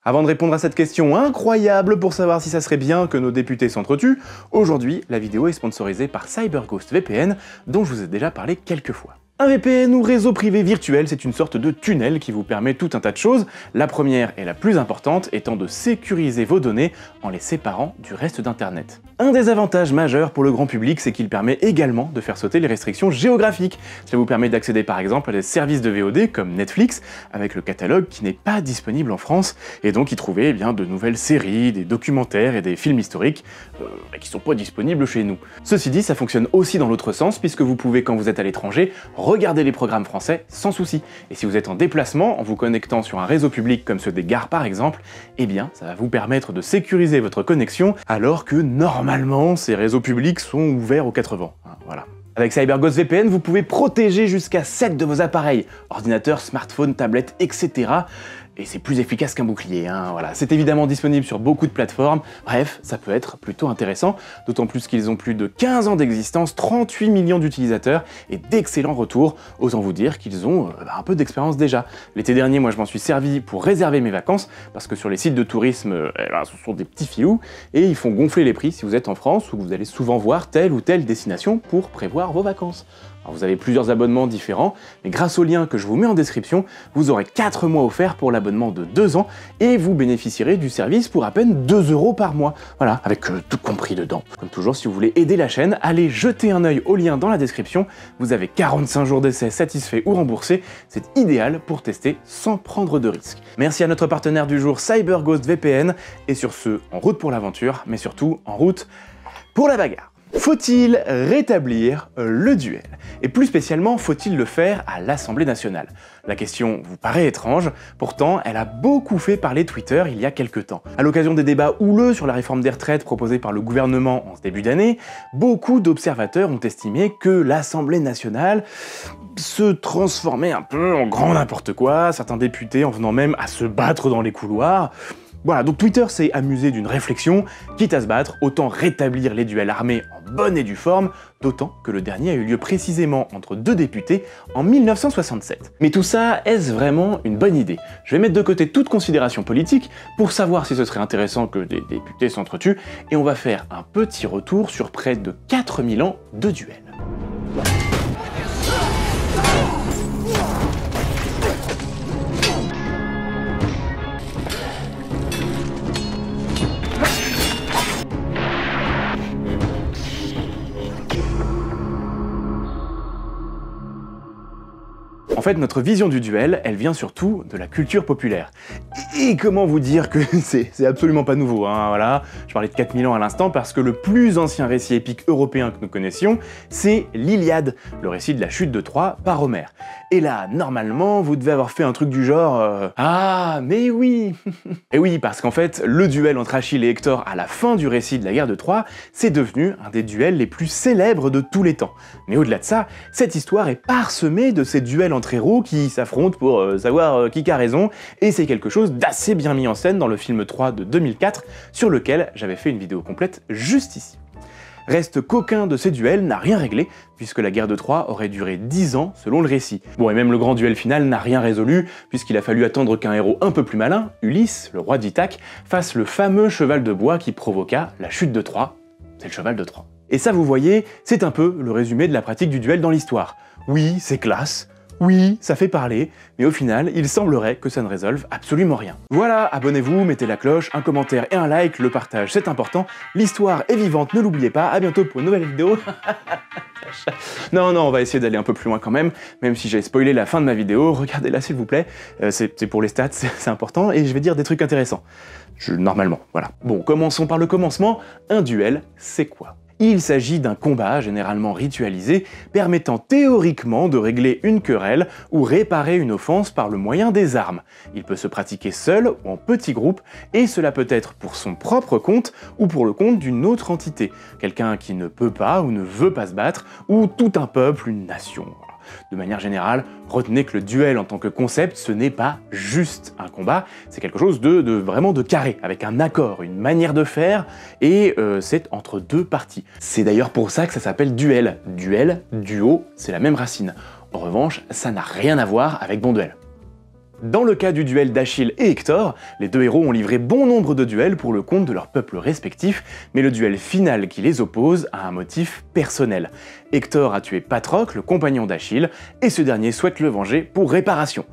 Avant de répondre à cette question incroyable pour savoir si ça serait bien que nos députés s'entretuent, aujourd'hui, la vidéo est sponsorisée par CyberGhost VPN, dont je vous ai déjà parlé quelques fois. Un VPN ou réseau privé virtuel, c'est une sorte de tunnel qui vous permet tout un tas de choses, la première et la plus importante étant de sécuriser vos données en les séparant du reste d'Internet. Un des avantages majeurs pour le grand public, c'est qu'il permet également de faire sauter les restrictions géographiques. Cela vous permet d'accéder par exemple à des services de VOD comme Netflix, avec le catalogue qui n'est pas disponible en France, et donc y trouver de nouvelles séries, des documentaires et des films historiques qui sont pas disponibles chez nous. Ceci dit, ça fonctionne aussi dans l'autre sens, puisque vous pouvez, quand vous êtes à l'étranger, regarder les programmes français sans souci. Et si vous êtes en déplacement, en vous connectant sur un réseau public comme ceux des gares par exemple, eh bien ça va vous permettre de sécuriser votre connexion, alors que normalement ces réseaux publics sont ouverts aux quatre vents. Voilà. Avec CyberGhost VPN, vous pouvez protéger jusqu'à 7 de vos appareils, ordinateurs, smartphones, tablettes, etc. Et c'est plus efficace qu'un bouclier, voilà. C'est évidemment disponible sur beaucoup de plateformes, bref, ça peut être plutôt intéressant, d'autant plus qu'ils ont plus de 15 ans d'existence, 38 millions d'utilisateurs et d'excellents retours, autant vous dire qu'ils ont un peu d'expérience déjà. L'été dernier, moi je m'en suis servi pour réserver mes vacances, parce que sur les sites de tourisme, ce sont des petits filous, et ils font gonfler les prix si vous êtes en France, ou que vous allez souvent voir telle ou telle destination pour prévoir vos vacances. Alors vous avez plusieurs abonnements différents, mais grâce au lien que je vous mets en description, vous aurez 4 mois offerts pour l'abonnement de 2 ans et vous bénéficierez du service pour à peine 2 € par mois. Voilà, avec tout compris dedans. Comme toujours, si vous voulez aider la chaîne, allez jeter un œil au lien dans la description. Vous avez 45 jours d'essai satisfaits ou remboursés. C'est idéal pour tester sans prendre de risques. Merci à notre partenaire du jour, CyberGhost VPN. Et sur ce, en route pour l'aventure, mais surtout en route pour la bagarre. Faut-il rétablir le duel? Et plus spécialement, faut-il le faire à l'Assemblée nationale? La question vous paraît étrange, pourtant elle a beaucoup fait parler Twitter il y a quelques temps. À l'occasion des débats houleux sur la réforme des retraites proposée par le gouvernement en ce début d'année, beaucoup d'observateurs ont estimé que l'Assemblée nationale se transformait un peu en grand n'importe quoi, certains députés en venant même à se battre dans les couloirs. Voilà, donc Twitter s'est amusé d'une réflexion, quitte à se battre, autant rétablir les duels armés en bonne et due forme, d'autant que le dernier a eu lieu précisément entre 2 députés en 1967. Mais tout ça, est-ce vraiment une bonne idée? Je vais mettre de côté toute considération politique pour savoir si ce serait intéressant que des députés s'entretuent, et on va faire un petit retour sur près de 4000 ans de duels. En fait, notre vision du duel, elle vient surtout de la culture populaire. Et comment vous dire que c'est absolument pas nouveau, voilà. Je parlais de 4000 ans à l'instant parce que le plus ancien récit épique européen que nous connaissions, c'est l'Iliade, le récit de la chute de Troie par Homère. Et là, normalement, vous devez avoir fait un truc du genre ah, mais oui. Et oui, parce qu'en fait, le duel entre Achille et Hector à la fin du récit de la guerre de Troie, c'est devenu un des duels les plus célèbres de tous les temps. Mais au-delà de ça, cette histoire est parsemée de ces duels entre héros qui s'affrontent pour savoir qui a raison, et c'est quelque chose d'assez bien mis en scène dans le film 3 de 2004, sur lequel j'avais fait une vidéo complète juste ici. Reste qu'aucun de ces duels n'a rien réglé, puisque la guerre de Troie aurait duré 10 ans selon le récit. Bon, et même le grand duel final n'a rien résolu, puisqu'il a fallu attendre qu'un héros un peu plus malin, Ulysse, le roi d'Ithaque, fasse le fameux cheval de bois qui provoqua la chute de Troie. C'est le cheval de Troie. Et ça, vous voyez, c'est un peu le résumé de la pratique du duel dans l'histoire. Oui, c'est classe. Oui, ça fait parler, mais au final, il semblerait que ça ne résolve absolument rien. Voilà, abonnez-vous, mettez la cloche, un commentaire et un like, le partage c'est important, l'histoire est vivante, ne l'oubliez pas, à bientôt pour une nouvelle vidéo. Non, on va essayer d'aller un peu plus loin quand même si j'ai spoilé la fin de ma vidéo, regardez-la s'il vous plaît, c'est pour les stats, c'est important, et je vais dire des trucs intéressants. Normalement, voilà. Bon, commençons par le commencement, un duel, c'est quoi ? Il s'agit d'un combat généralement ritualisé, permettant théoriquement de régler une querelle ou réparer une offense par le moyen des armes. Il peut se pratiquer seul ou en petits groupes, et cela peut être pour son propre compte ou pour le compte d'une autre entité, quelqu'un qui ne peut pas ou ne veut pas se battre, ou tout un peuple, une nation. De manière générale, retenez que le duel en tant que concept, ce n'est pas juste un combat, c'est quelque chose vraiment de carré, avec un accord, une manière de faire, et c'est entre 2 parties. C'est d'ailleurs pour ça que ça s'appelle duel. Duel, duo, c'est la même racine. En revanche, ça n'a rien à voir avec bon duel. Dans le cas du duel d'Achille et Hector, les deux héros ont livré bon nombre de duels pour le compte de leurs peuples respectifs, mais le duel final qui les oppose a un motif personnel. Hector a tué Patrocle, le compagnon d'Achille, et ce dernier souhaite le venger pour réparation.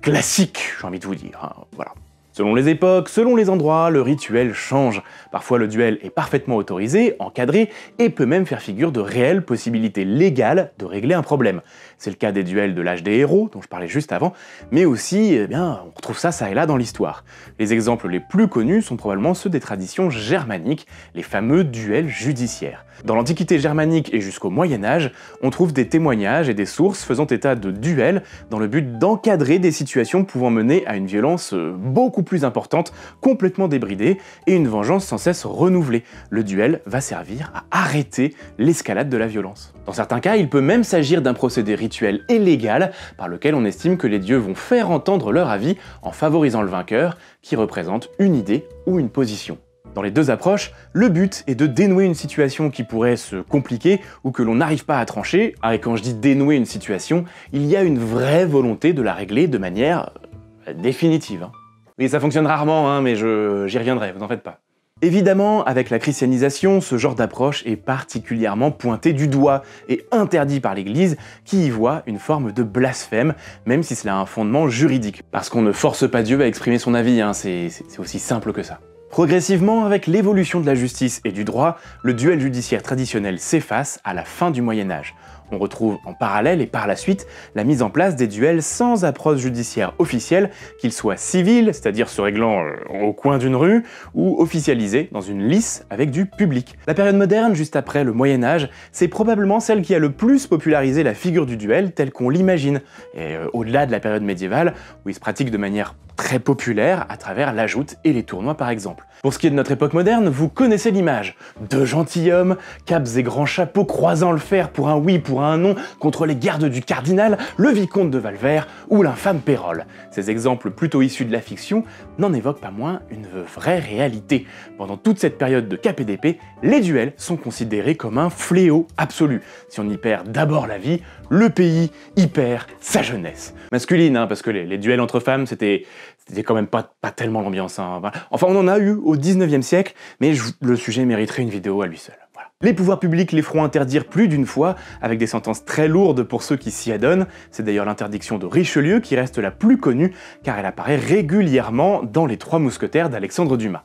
Classique, j'ai envie de vous dire, hein, voilà. Selon les époques, selon les endroits, le rituel change. Parfois le duel est parfaitement autorisé, encadré, et peut même faire figure de réelles possibilités légales de régler un problème. C'est le cas des duels de l'âge des héros, dont je parlais juste avant, mais aussi, eh bien, on retrouve ça et là dans l'histoire. Les exemples les plus connus sont probablement ceux des traditions germaniques, les fameux duels judiciaires. Dans l'Antiquité germanique et jusqu'au Moyen-Âge, on trouve des témoignages et des sources faisant état de duels dans le but d'encadrer des situations pouvant mener à une violence beaucoup plus importante, complètement débridée, et une vengeance sans cesse renouvelée. Le duel va servir à arrêter l'escalade de la violence. Dans certains cas, il peut même s'agir d'un procédé rituel et légal par lequel on estime que les dieux vont faire entendre leur avis en favorisant le vainqueur qui représente une idée ou une position. Dans les deux approches, le but est de dénouer une situation qui pourrait se compliquer ou que l'on n'arrive pas à trancher. Et quand je dis dénouer une situation, il y a une vraie volonté de la régler de manière définitive. Oui, ça fonctionne rarement, mais j'y reviendrai, vous en faites pas. Évidemment, avec la christianisation, ce genre d'approche est particulièrement pointé du doigt et interdit par l'Église qui y voit une forme de blasphème, même si cela a un fondement juridique. Parce qu'on ne force pas Dieu à exprimer son avis, c'est aussi simple que ça. Progressivement, avec l'évolution de la justice et du droit, le duel judiciaire traditionnel s'efface à la fin du Moyen-Âge. On retrouve en parallèle et par la suite la mise en place des duels sans approche judiciaire officielle, qu'ils soient civils, c'est-à-dire se réglant au coin d'une rue, ou officialisés dans une lice avec du public. La période moderne, juste après le Moyen-Âge, c'est probablement celle qui a le plus popularisé la figure du duel telle qu'on l'imagine, et au-delà de la période médiévale, où il se pratique de manière très populaire à travers la joute et les tournois par exemple. Pour ce qui est de notre époque moderne, vous connaissez l'image. Deux gentilshommes, capes et grands chapeaux croisant le fer pour un oui, pour un non, contre les gardes du cardinal, le vicomte de Valvert ou l'infâme Pérole. Ces exemples plutôt issus de la fiction n'en évoquent pas moins une vraie réalité. Pendant toute cette période de cap et d'épée, les duels sont considérés comme un fléau absolu. Si on y perd d'abord la vie, le pays y perd sa jeunesse. Masculine, parce que les duels entre femmes, c'était quand même pas tellement l'ambiance. Enfin, on en a eu au 19e siècle, mais le sujet mériterait une vidéo à lui seul. Voilà. Les pouvoirs publics les feront interdire plus d'une fois, avec des sentences très lourdes pour ceux qui s'y adonnent. C'est d'ailleurs l'interdiction de Richelieu qui reste la plus connue, car elle apparaît régulièrement dans Les Trois Mousquetaires d'Alexandre Dumas.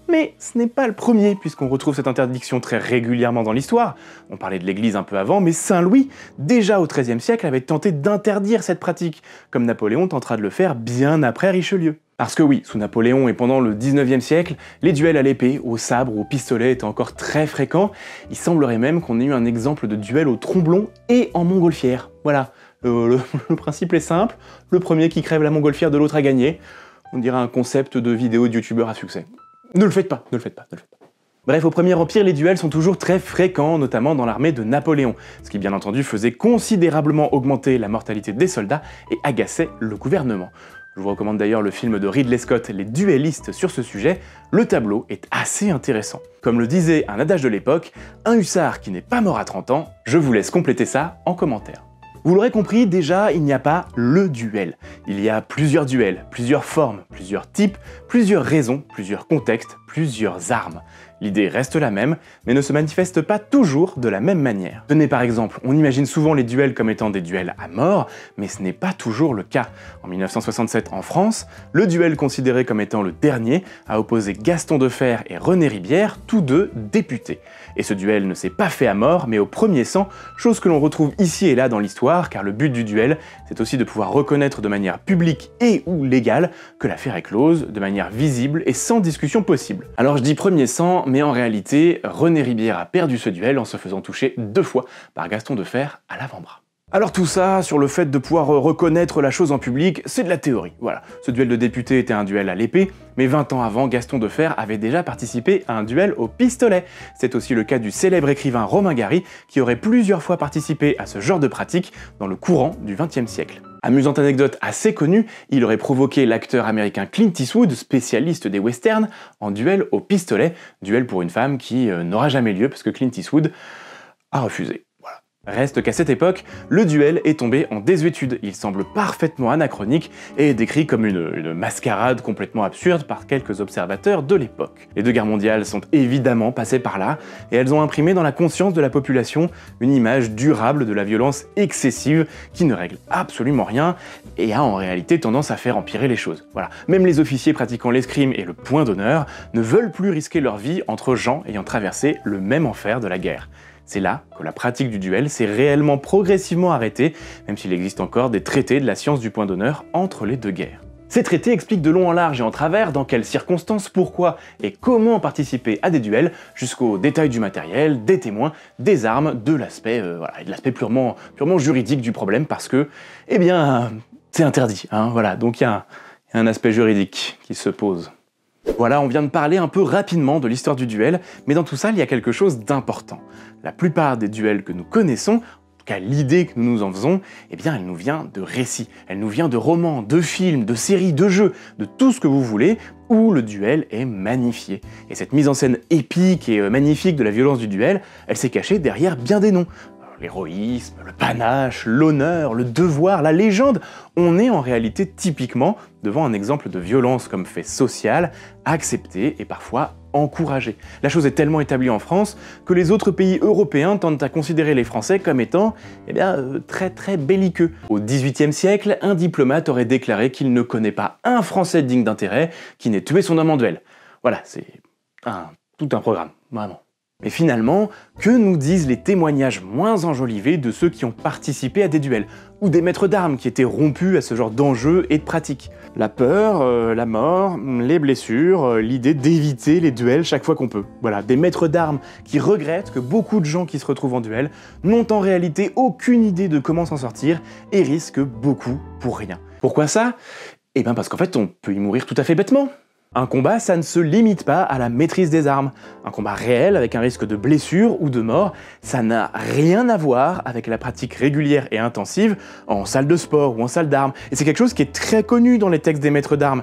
Mais ce n'est pas le premier, puisqu'on retrouve cette interdiction très régulièrement dans l'histoire. On parlait de l'Église un peu avant, mais Saint Louis, déjà au XIIIe siècle, avait tenté d'interdire cette pratique, comme Napoléon tentera de le faire bien après Richelieu. Parce que oui, sous Napoléon et pendant le 19e siècle, les duels à l'épée, au sabre ou au pistolet étaient encore très fréquents. Il semblerait même qu'on ait eu un exemple de duel au tromblon et en montgolfière. Voilà, le principe est simple, le premier qui crève la montgolfière de l'autre a gagné. On dirait un concept de vidéo de youtubeur à succès. Ne le faites pas, ne le faites pas, ne le faites pas. Bref, au Premier Empire, les duels sont toujours très fréquents, notamment dans l'armée de Napoléon, ce qui bien entendu faisait considérablement augmenter la mortalité des soldats et agaçait le gouvernement. Je vous recommande d'ailleurs le film de Ridley Scott, Les Duellistes, sur ce sujet. Le tableau est assez intéressant. Comme le disait un adage de l'époque, un hussard qui n'est pas mort à 30 ans, je vous laisse compléter ça en commentaire. Vous l'aurez compris, déjà, il n'y a pas le duel. Il y a plusieurs duels, plusieurs formes, plusieurs types, plusieurs raisons, plusieurs contextes, plusieurs armes. L'idée reste la même, mais ne se manifeste pas toujours de la même manière. Tenez par exemple, on imagine souvent les duels comme étant des duels à mort, mais ce n'est pas toujours le cas. En 1967 en France, le duel considéré comme étant le dernier a opposé Gaston Defferre et René Ribière, tous deux députés. Et ce duel ne s'est pas fait à mort, mais au premier sang, chose que l'on retrouve ici et là dans l'histoire, car le but du duel, c'est aussi de pouvoir reconnaître de manière publique et ou légale que l'affaire est close, de manière visible et sans discussion possible. Alors je dis premier sang, mais en réalité, René Ribière a perdu ce duel en se faisant toucher 2 fois par Gaston Defferre à l'avant-bras. Alors tout ça, sur le fait de pouvoir reconnaître la chose en public, c'est de la théorie. Voilà, ce duel de député était un duel à l'épée, mais 20 ans avant, Gaston Defferre avait déjà participé à un duel au pistolet. C'est aussi le cas du célèbre écrivain Romain Gary, qui aurait plusieurs fois participé à ce genre de pratique dans le courant du XXe siècle. Amusante anecdote assez connue, il aurait provoqué l'acteur américain Clint Eastwood, spécialiste des westerns, en duel au pistolet, duel pour une femme qui n'aura jamais lieu parce que Clint Eastwood a refusé. Voilà. Reste qu'à cette époque, le duel est tombé en désuétude, il semble parfaitement anachronique et est décrit comme une mascarade complètement absurde par quelques observateurs de l'époque. Les deux guerres mondiales sont évidemment passées par là, et elles ont imprimé dans la conscience de la population une image durable de la violence excessive qui ne règle absolument rien et a en réalité tendance à faire empirer les choses. Voilà. Même les officiers pratiquant l'escrime et le point d'honneur ne veulent plus risquer leur vie entre gens ayant traversé le même enfer de la guerre. C'est là que la pratique du duel s'est réellement progressivement arrêtée, même s'il existe encore des traités de la science du point d'honneur entre les deux guerres. Ces traités expliquent de long en large et en travers dans quelles circonstances, pourquoi et comment participer à des duels, jusqu'aux détails du matériel, des témoins, des armes, de l'aspect purement juridique du problème, parce que, eh bien, c'est interdit, hein, voilà, donc il y a un aspect juridique qui se pose. Voilà, on vient de parler un peu rapidement de l'histoire du duel, mais dans tout ça, il y a quelque chose d'important. La plupart des duels que nous connaissons, en tout cas l'idée que nous nous en faisons, eh bien elle nous vient de récits, elle nous vient de romans, de films, de séries, de jeux, de tout ce que vous voulez, où le duel est magnifié. Et cette mise en scène épique et magnifique de la violence du duel, elle s'est cachée derrière bien des noms. L'héroïsme, le panache, l'honneur, le devoir, la légende, on est en réalité typiquement devant un exemple de violence comme fait social, accepté et parfois encouragé. La chose est tellement établie en France que les autres pays européens tendent à considérer les Français comme étant très belliqueux. Au XVIIIe siècle, un diplomate aurait déclaré qu'il ne connaît pas un Français digne d'intérêt qui n'ait tué son homme en duel. Voilà, c'est tout un programme, vraiment. Mais finalement, que nous disent les témoignages moins enjolivés de ceux qui ont participé à des duels, ou des maîtres d'armes qui étaient rompus à ce genre d'enjeux et de pratiques? La peur, la mort, les blessures, l'idée d'éviter les duels chaque fois qu'on peut. Voilà, des maîtres d'armes qui regrettent que beaucoup de gens qui se retrouvent en duel n'ont en réalité aucune idée de comment s'en sortir et risquent beaucoup pour rien. Pourquoi ça? Eh bien parce qu'en fait on peut y mourir tout à fait bêtement. Un combat, ça ne se limite pas à la maîtrise des armes. Un combat réel avec un risque de blessure ou de mort, ça n'a rien à voir avec la pratique régulière et intensive en salle de sport ou en salle d'armes. Et c'est quelque chose qui est très connu dans les textes des maîtres d'armes.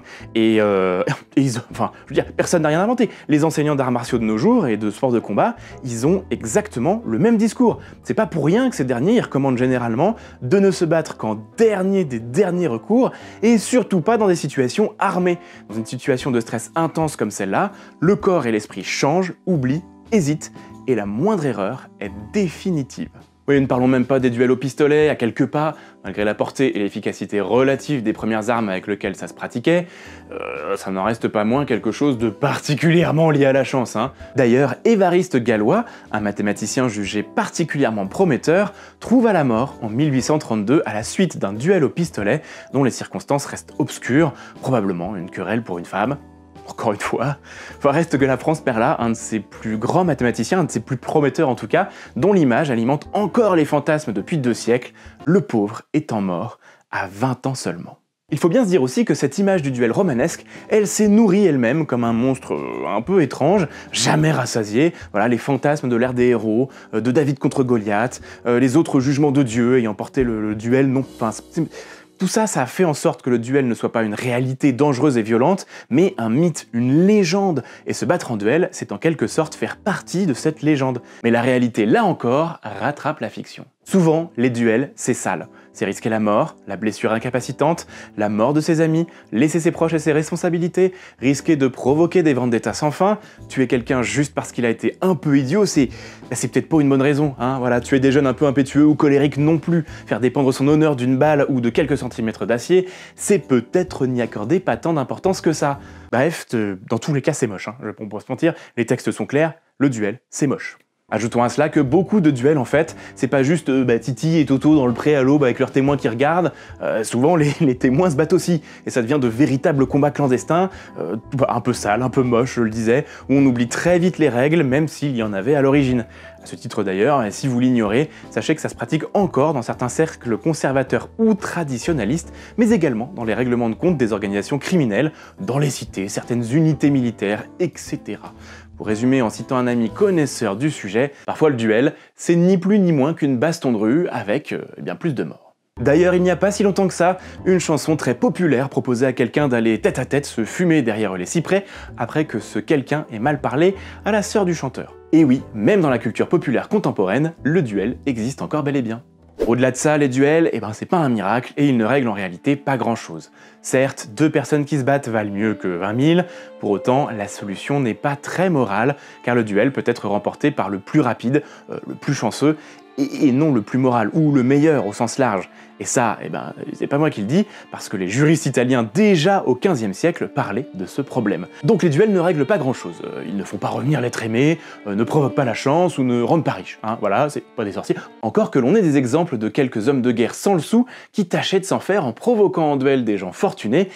Personne n'a rien inventé. Les enseignants d'arts martiaux de nos jours et de sports de combat, ils ont exactement le même discours. C'est pas pour rien que ces derniers, ils recommandent généralement de ne se battre qu'en dernier des derniers recours et surtout pas dans des situations armées. Dans une situation de stress intense comme celle-là, le corps et l'esprit changent, oublient, hésitent, et la moindre erreur est définitive. Oui, ne parlons même pas des duels au pistolet, à quelques pas, malgré la portée et l'efficacité relative des premières armes avec lesquelles ça se pratiquait, ça n'en reste pas moins quelque chose de particulièrement lié à la chance, hein. D'ailleurs, Évariste Galois, un mathématicien jugé particulièrement prometteur, trouva la mort en 1832 à la suite d'un duel au pistolet dont les circonstances restent obscures, probablement une querelle pour une femme. Encore une fois, reste que la France perd là un de ses plus grands mathématiciens, un de ses plus prometteurs en tout cas, dont l'image alimente encore les fantasmes depuis 2 siècles, le pauvre étant mort à 20 ans seulement. Il faut bien se dire aussi que cette image du duel romanesque, elle s'est nourrie elle-même comme un monstre un peu étrange, jamais rassasié, voilà, les fantasmes de l'ère des héros, de David contre Goliath, les autres jugements de Dieu ayant porté le duel non... Tout ça, ça a fait en sorte que le duel ne soit pas une réalité dangereuse et violente, mais un mythe, une légende. Et se battre en duel, c'est en quelque sorte faire partie de cette légende. Mais la réalité, là encore, rattrape la fiction. Souvent, les duels, c'est sale. C'est risquer la mort, la blessure incapacitante, la mort de ses amis, laisser ses proches et ses responsabilités, risquer de provoquer des vendettas sans fin, tuer quelqu'un juste parce qu'il a été un peu idiot, c'est peut-être pas une bonne raison, hein, voilà, tuer des jeunes un peu impétueux ou colériques non plus, faire dépendre son honneur d'une balle ou de quelques centimètres d'acier, c'est peut-être n'y accorder pas tant d'importance que ça. Bref, dans tous les cas c'est moche, hein, on peut se mentir, les textes sont clairs, le duel, c'est moche. Ajoutons à cela que beaucoup de duels en fait, c'est pas juste Titi et Toto dans le pré à l'aube avec leurs témoins qui regardent, souvent les témoins se battent aussi, et ça devient de véritables combats clandestins, un peu sales, un peu moches je le disais, où on oublie très vite les règles même s'il y en avait à l'origine. À ce titre d'ailleurs, et si vous l'ignorez, sachez que ça se pratique encore dans certains cercles conservateurs ou traditionalistes, mais également dans les règlements de compte des organisations criminelles, dans les cités, certaines unités militaires, etc. Pour résumer en citant un ami connaisseur du sujet, parfois le duel, c'est ni plus ni moins qu'une baston de rue avec bien plus de morts. D'ailleurs, il n'y a pas si longtemps que ça, une chanson très populaire proposait à quelqu'un d'aller tête à tête se fumer derrière les cyprès après que ce quelqu'un ait mal parlé à la sœur du chanteur. Et oui, même dans la culture populaire contemporaine, le duel existe encore bel et bien. Au-delà de ça, les duels, c'est pas un miracle et ils ne règlent en réalité pas grand-chose. Certes, 2 personnes qui se battent valent mieux que 20 000, pour autant, la solution n'est pas très morale, car le duel peut être remporté par le plus rapide, le plus chanceux, et non le plus moral, ou le meilleur au sens large. Et ça, c'est pas moi qui le dis, parce que les juristes italiens déjà au XVe siècle parlaient de ce problème. Donc les duels ne règlent pas grand-chose. Ils ne font pas revenir l'être aimé, ne provoquent pas la chance ou ne rendent pas riche. Voilà, c'est pas des sorciers. Encore que l'on ait des exemples de quelques hommes de guerre sans le sou qui tâchaient de s'en faire en provoquant en duel des gens fortunés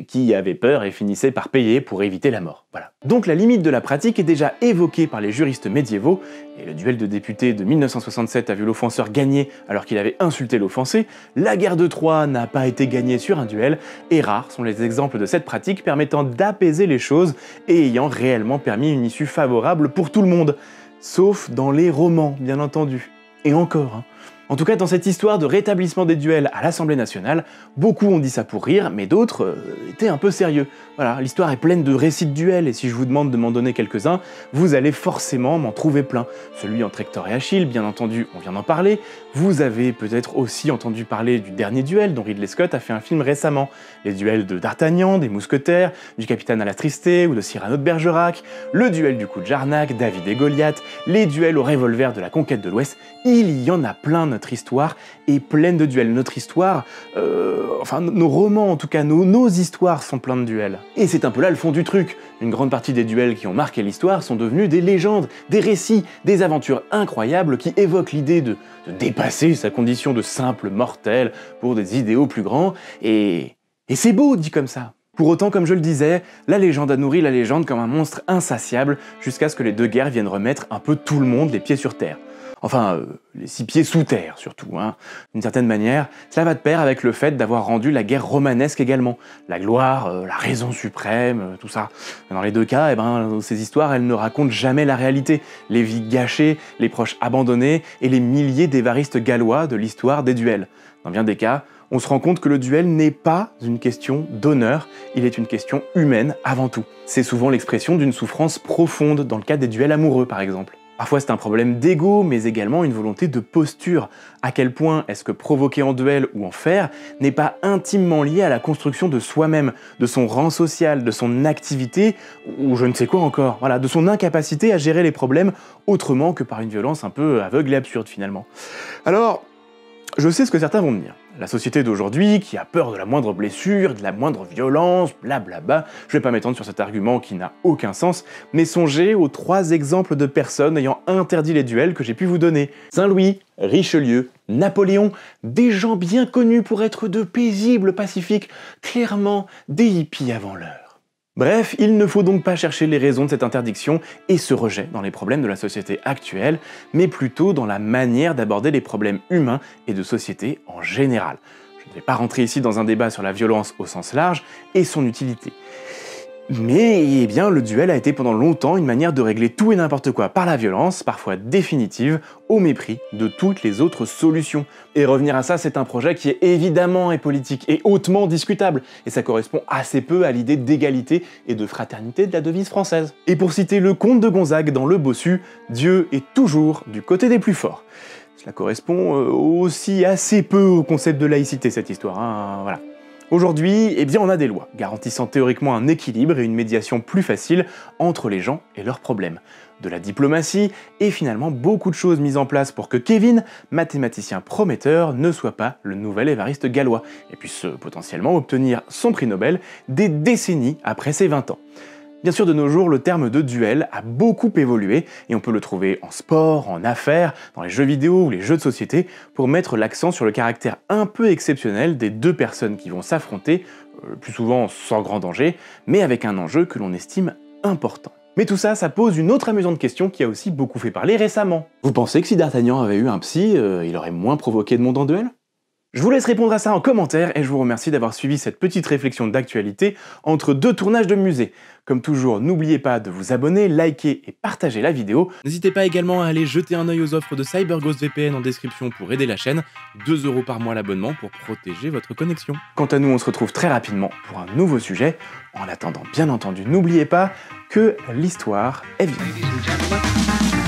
qui avaient peur et finissaient par payer pour éviter la mort. Voilà. Donc la limite de la pratique est déjà évoquée par les juristes médiévaux, et le duel de députés de 1967 a vu l'offenseur gagner alors qu'il avait insulté l'offensé. La guerre de Troie n'a pas été gagnée sur un duel, et rares sont les exemples de cette pratique permettant d'apaiser les choses et ayant réellement permis une issue favorable pour tout le monde. Sauf dans les romans, bien entendu. Et encore. En tout cas, dans cette histoire de rétablissement des duels à l'Assemblée nationale, beaucoup ont dit ça pour rire, mais d'autres étaient un peu sérieux. Voilà, l'histoire est pleine de récits de duels, et si je vous demande de m'en donner quelques-uns, vous allez forcément m'en trouver plein. Celui entre Hector et Achille, bien entendu, on vient d'en parler. Vous avez peut-être aussi entendu parler du dernier duel dont Ridley Scott a fait un film récemment. Les duels de D'Artagnan, des Mousquetaires, du Capitaine à la Tristée ou de Cyrano de Bergerac, le duel du coup de Jarnac, David et Goliath, les duels au revolver de la conquête de l'Ouest, il y en a plein. Notre histoire est pleine de duels. Notre histoire, nos romans en tout cas, nos histoires sont pleins de duels. Et c'est un peu là le fond du truc. Une grande partie des duels qui ont marqué l'histoire sont devenus des légendes, des récits, des aventures incroyables qui évoquent l'idée de dépasser sa condition de simple mortel pour des idéaux plus grands, et c'est beau dit comme ça. Pour autant, comme je le disais, la légende a nourri la légende comme un monstre insatiable jusqu'à ce que les 2 guerres viennent remettre un peu tout le monde les pieds sur terre. Enfin, les 6 pieds sous terre surtout. D'une certaine manière, cela va de pair avec le fait d'avoir rendu la guerre romanesque également. La gloire, la raison suprême, tout ça. Dans les 2 cas, ces histoires, elles ne racontent jamais la réalité. Les vies gâchées, les proches abandonnés et les milliers d'évaristes gallois de l'histoire des duels. Dans bien des cas, on se rend compte que le duel n'est pas une question d'honneur, il est une question humaine avant tout. C'est souvent l'expression d'une souffrance profonde, dans le cas des duels amoureux par exemple. Parfois c'est un problème d'ego, mais également une volonté de posture. À quel point est-ce que provoquer en duel ou en faire n'est pas intimement lié à la construction de soi-même, de son rang social, de son activité, ou je ne sais quoi encore, voilà, de son incapacité à gérer les problèmes autrement que par une violence un peu aveugle et absurde finalement. Alors, je sais ce que certains vont me dire. La société d'aujourd'hui, qui a peur de la moindre blessure, de la moindre violence, blablabla, je vais pas m'étendre sur cet argument qui n'a aucun sens, mais songez aux 3 exemples de personnes ayant interdit les duels que j'ai pu vous donner. Saint-Louis, Richelieu, Napoléon, des gens bien connus pour être de paisibles pacifiques, clairement des hippies avant l'heure. Bref, il ne faut donc pas chercher les raisons de cette interdiction et ce rejet dans les problèmes de la société actuelle, mais plutôt dans la manière d'aborder les problèmes humains et de société en général. Je ne vais pas rentrer ici dans un débat sur la violence au sens large et son utilité. Mais le duel a été pendant longtemps une manière de régler tout et n'importe quoi par la violence, parfois définitive, au mépris de toutes les autres solutions. Et revenir à ça, c'est un projet qui est évidemment politique et hautement discutable, et ça correspond assez peu à l'idée d'égalité et de fraternité de la devise française. Et pour citer le comte de Gonzague dans Le Bossu, Dieu est toujours du côté des plus forts. Cela correspond aussi assez peu au concept de laïcité, cette histoire, voilà. Aujourd'hui, on a des lois, garantissant théoriquement un équilibre et une médiation plus facile entre les gens et leurs problèmes. De la diplomatie, et finalement beaucoup de choses mises en place pour que Kevin, mathématicien prometteur, ne soit pas le nouvel Évariste gallois, et puisse potentiellement obtenir son prix Nobel des décennies après ses 20 ans. Bien sûr, de nos jours, le terme de duel a beaucoup évolué et on peut le trouver en sport, en affaires, dans les jeux vidéo ou les jeux de société pour mettre l'accent sur le caractère un peu exceptionnel des 2 personnes qui vont s'affronter, le plus souvent sans grand danger, mais avec un enjeu que l'on estime important. Mais tout ça, ça pose une autre amusante question qui a aussi beaucoup fait parler récemment. Vous pensez que si D'Artagnan avait eu un psy, il aurait moins provoqué de monde en duel ? Je vous laisse répondre à ça en commentaire et je vous remercie d'avoir suivi cette petite réflexion d'actualité entre deux tournages de musée. Comme toujours, n'oubliez pas de vous abonner, liker et partager la vidéo. N'hésitez pas également à aller jeter un œil aux offres de CyberGhost VPN en description pour aider la chaîne. 2 € par mois l'abonnement pour protéger votre connexion. Quant à nous, on se retrouve très rapidement pour un nouveau sujet. En attendant, bien entendu, n'oubliez pas que l'histoire est vive.